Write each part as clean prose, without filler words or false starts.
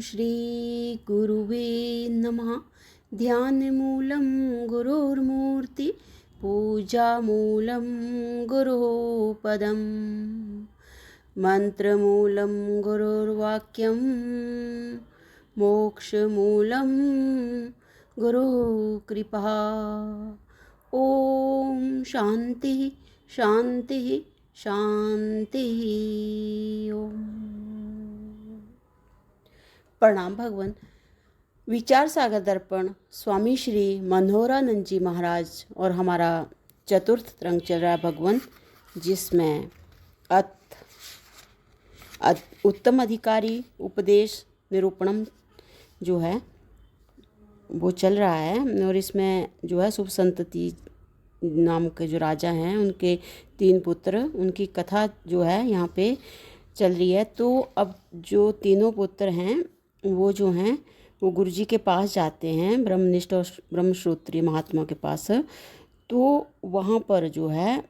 श्री गुरुवे नमः। ध्यानमूलं गुरोर्मूर्ति पूजामूलं गुरोः पदम् मंत्रमूलं गुरोर्वाक्यं मोक्षमूलं गुरोः कृपा। ओम शांति शांति शांति। ओम। प्रणाम भगवान। विचार सागर दर्पण स्वामी श्री मनोहरानंद जी महाराज और हमारा चतुर्थ तरंग चल रहा है भगवान, जिसमें उत्तम अधिकारी उपदेश निरूपणम जो है वो चल रहा है। और इसमें जो है शुभ संतति नाम के जो राजा हैं उनके 3 पुत्र, उनकी कथा जो है यहाँ पे चल रही है। तो अब जो तीनों पुत्र हैं वो जो हैं वो गुरु जी के पास जाते हैं, ब्रह्मनिष्ठ और ब्रह्मश्रोत्रिय महात्मा के पास। तो वहाँ पर जो है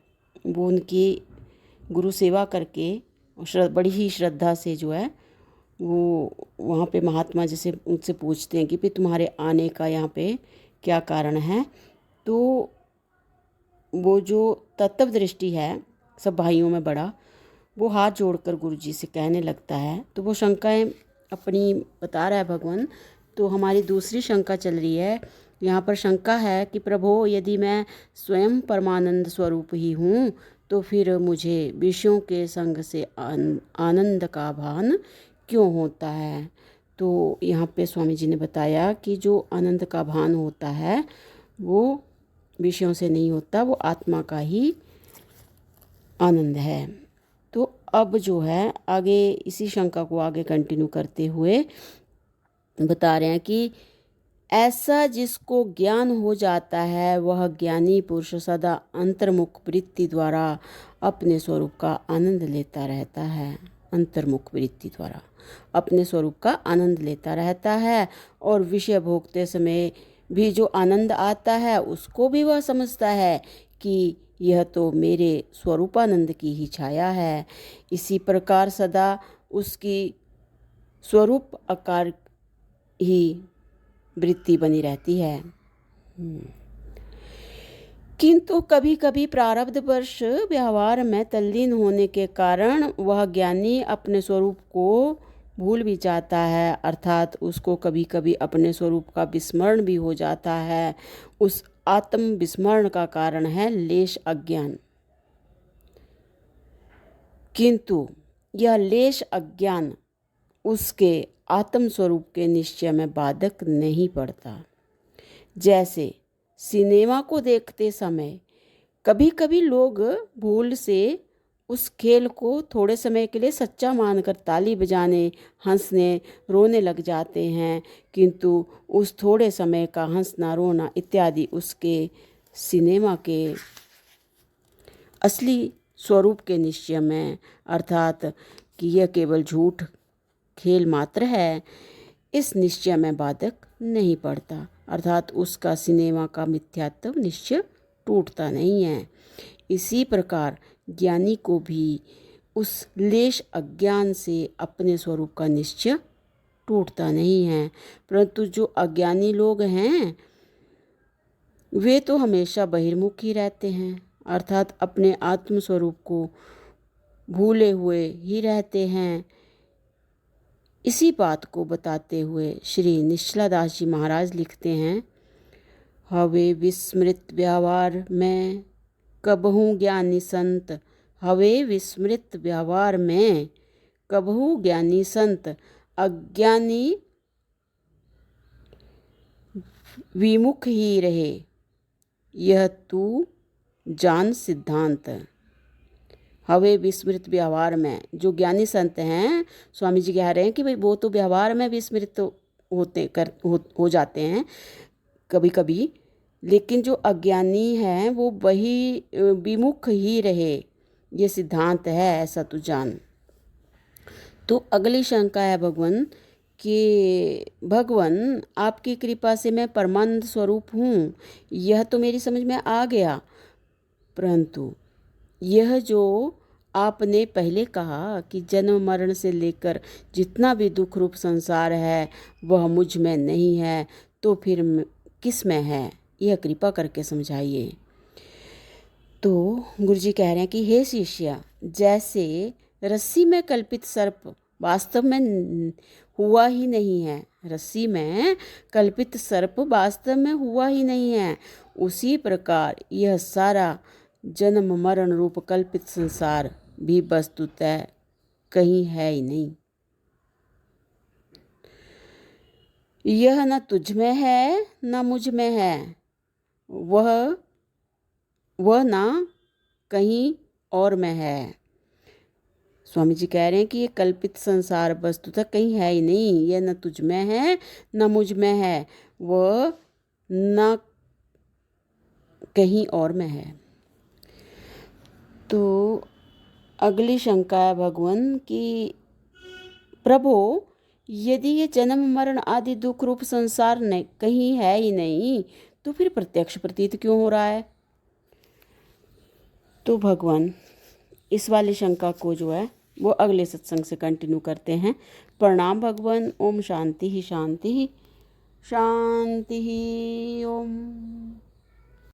वो उनकी गुरु सेवा करके बड़ी ही श्रद्धा से जो है वो वहाँ पे महात्मा जैसे उनसे पूछते हैं कि भाई तुम्हारे आने का यहाँ पे क्या कारण है। तो वो जो तत्व दृष्टि है सब भाइयों में बड़ा, वो हाथ जोड़कर गुरु जी से कहने लगता है। तो वो शंकाएं अपनी बता रहा है भगवान। तो हमारी दूसरी शंका चल रही है। यहाँ पर शंका है कि प्रभो, यदि मैं स्वयं परमानंद स्वरूप ही हूँ तो फिर मुझे विषयों के संग से आनंद का भान क्यों होता है। तो यहाँ पे स्वामी जी ने बताया कि जो आनंद का भान होता है वो विषयों से नहीं होता, वो आत्मा का ही आनंद है। तो अब जो है आगे इसी शंका को आगे कंटिन्यू करते हुए बता रहे हैं कि ऐसा जिसको ज्ञान हो जाता है वह ज्ञानी पुरुष सदा अंतर्मुख वृत्ति द्वारा अपने स्वरूप का आनंद लेता रहता है। अंतर्मुख वृत्ति द्वारा अपने स्वरूप का आनंद लेता रहता है और विषय भोगते समय भी जो आनंद आता है उसको भी वह समझता है कि यह तो मेरे स्वरूपानंद की ही छाया है। इसी प्रकार सदा उसकी स्वरूप आकार ही वृत्ति बनी रहती है। किंतु कभी कभी प्रारब्धवश व्यवहार में तल्लीन होने के कारण वह ज्ञानी अपने स्वरूप को भूल भी जाता है, अर्थात उसको कभी कभी अपने स्वरूप का विस्मरण भी हो जाता है। उस आत्म विस्मरण का कारण है लेश अज्ञान। किंतु यह लेश अज्ञान उसके आत्म स्वरूप के निश्चय में बाधक नहीं पड़ता। जैसे सिनेमा को देखते समय कभी कभी लोग भूल से उस खेल को थोड़े समय के लिए सच्चा मानकर ताली बजाने, हंसने, रोने लग जाते हैं, किंतु उस थोड़े समय का हंसना, रोना इत्यादि उसके सिनेमा के असली स्वरूप के निश्चय में, अर्थात कि यह केवल झूठ खेल मात्र है, इस निश्चय में बाधक नहीं पड़ता, अर्थात उसका सिनेमा का मिथ्यात्व निश्चय टूटता नहीं है। इसी प्रकार ज्ञानी को भी उस लेश अज्ञान से अपने स्वरूप का निश्चय टूटता नहीं है। परंतु जो अज्ञानी लोग हैं वे तो हमेशा बहिर्मुख ही रहते हैं, अर्थात अपने आत्म स्वरूप को भूले हुए ही रहते हैं। इसी बात को बताते हुए श्री निश्चलादास जी महाराज लिखते हैं, हवे विस्मृत व्यवहार में कबहू ज्ञानी संत, हवे विस्मृत व्यवहार में कबहू ज्ञानी संत, अज्ञानी विमुख ही रहे, यह तू जान सिद्धांत। हवे विस्मृत व्यवहार में, जो ज्ञानी संत हैं स्वामी जी कह रहे हैं कि भाई वो तो व्यवहार में विस्मृत हो जाते हैं कभी कभी, लेकिन जो अज्ञानी है वो वही विमुख ही रहे, ये सिद्धांत है, ऐसा तू जान। तो अगली शंका है भगवान कि भगवान आपकी कृपा से मैं परमानंद स्वरूप हूँ, यह तो मेरी समझ में आ गया, परंतु यह जो आपने पहले कहा कि जन्म मरण से लेकर जितना भी दुख रूप संसार है वह मुझ में नहीं है, तो फिर किस में है? यह कृपा करके समझाइए। तो गुरु जी कह रहे हैं कि हे शिष्य, जैसे रस्सी में कल्पित सर्प वास्तव में हुआ ही नहीं है, रस्सी में कल्पित सर्प वास्तव में हुआ ही नहीं है, उसी प्रकार यह सारा जन्म मरण रूप कल्पित संसार भी वस्तुतः कहीं है ही नहीं। यह न तुझ में है न मुझ में है, वह ना कहीं और में है। स्वामी जी कह रहे हैं कि ये कल्पित संसार वस्तुतः कहीं है ही नहीं, यह न तुझ में है न मुझ में है, वह न कहीं और में है। तो अगली शंका है भगवान की, प्रभु यदि ये जन्म मरण आदि दुख रूप संसार कहीं है ही नहीं, तो फिर प्रत्यक्ष प्रतीत क्यों हो रहा है? तो भगवान इस वाली शंका को जो है वो अगले सत्संग से कंटिन्यू करते हैं। प्रणाम भगवान। ओम शांति ही शांति ही शांति ही। ओम।